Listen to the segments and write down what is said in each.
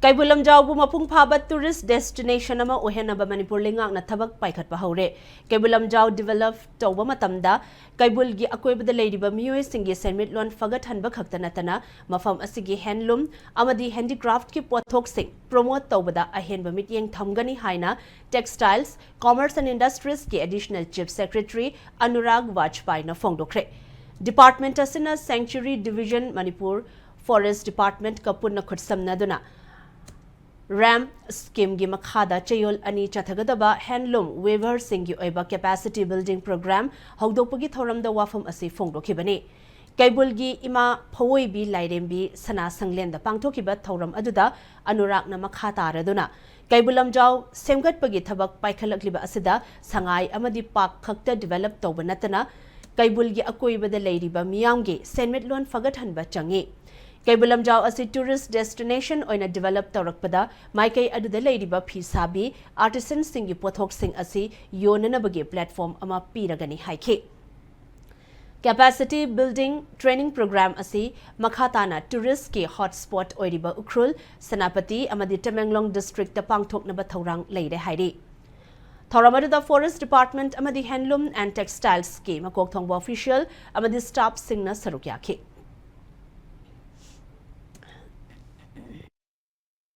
Keibul Lamjao bu mapung phabat tourist destination ama ohenaba Manipur lingak na thabak paikhat pa haure. Keibul Lamjao develop tawba matamda Keibul gi akoibada leidiba miyoi singi senmit lon fagat hanba khakta natana mafam asigi handloom amadi handicraft ki pothok sing promote tawbada ahenba mityeng thamgani haina textiles commerce and industries ki additional chief secretary Anurag Vajpayee na fongdokre. Department asina sanctuary division Manipur forest department kapun na khutsamnaduna RAM scheme gi makhada chayol ani chathagadaba handloom weaver singi oiba capacity building program hogdokpagi thoramda wafam asi fongdokhibani Keibul gi ima phoibi lairembi sana sanglen da pangthokiba thoram aduda Anurag na makha taraduna Keibul Lamjao semgatpagi thabak paikhalakliba asida sangai amadi park khakta develop tawba natana Keibul gi akoibada leiriba miyamgi senmetlon fagathanba changi Keibul Lamjao asi tourist destination oina develop tawrakpada maikai aduda leiriba phisabi artisans singi pothok sing asi yonanabagi platform ama piragani haikhe Capacity building training program asi makhatana tourist ki hotspot oiriba Ukhrul Sanapati amadi Tamenglong district ta pangthoknaba thorang leire hairi Thoramada forest department amadi handloom and textiles ki makok thongba official amadi staff singna sarukyakhe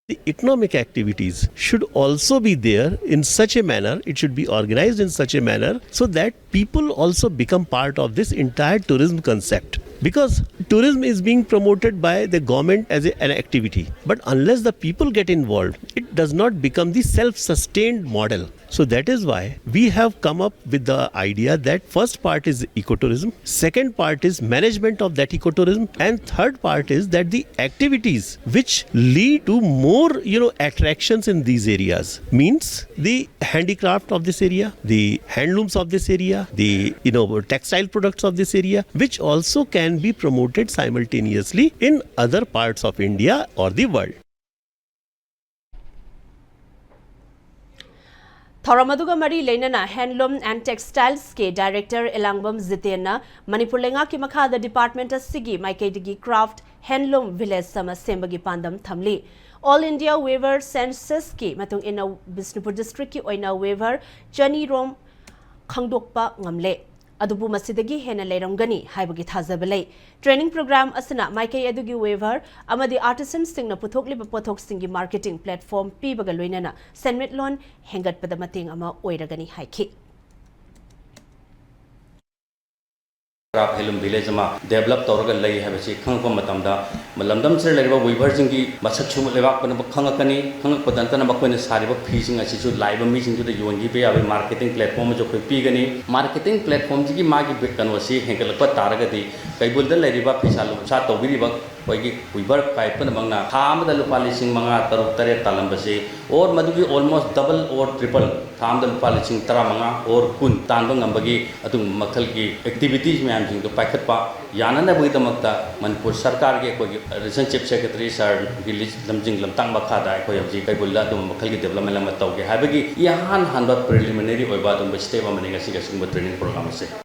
The economic activities should also be there in such a manner, it should be organized in such a manner so that people also become part of this entire tourism concept. Because tourism is being promoted by the government as an activity. But unless the people get involved, it does not become the self-sustained model. So that is why we have come up with the idea that first part is ecotourism, second part is management of that ecotourism, and third part is that the activities which lead to more attractions in these areas means the handicraft of this area, the handlooms of this area, the textile products of this area, which also can be promoted simultaneously in other parts of India or the world. Thoramaduga Mari Lenana Handloom and Textiles ke Director Elangbam Zitena Manipur lenga ki makha the Department of Sigi Maikaidigi Craft Handloom Village Sama Sembagi Pandam Thamli All India Weaver Census ki matung ina Bisnupur District ki oina Weaver Chani Rom Khangdokpa Ngamle Adubu Masidagi Hena Lerongani Haibagi Thazabale Training Program Asana Maikai Edugi Weaver Amadi Artisans Singna Puthokli Pothok Singi Marketing Platform Pibagalwinana Senmetlon Hengat Padamating Ama Oiragani Haiki Craft Handloom Village ama develop tawraga lei habasi khangpa matamda malamdam sir leriba weaver jingi masak chum lewak pana khangakani khangakpadantana makoina sariba fishing asi chu laiba mi sing chu de yongi be abe marketing platform jo khoi pigani marketing platform ji magi bit kanwasi hengalakpa taraga di Keibul da leriba phisalu sa tawbiriba koigi weaver paipana mangna thamda lupa lising manga taruk tare talambase or madugi almost double or triple thamda lupa lising tara manga or kun tanba ngambagi atung makhal ki activities me jing to paikhatpa yanana bugitamakta Manipur sarkar ge koi region chief secretary sir village lamjing lamtang bakha da koi abji Keibul la dum makhal gi development lam tawge habagi yahan hanba preliminary oiba dum step amani ga siga singba training program se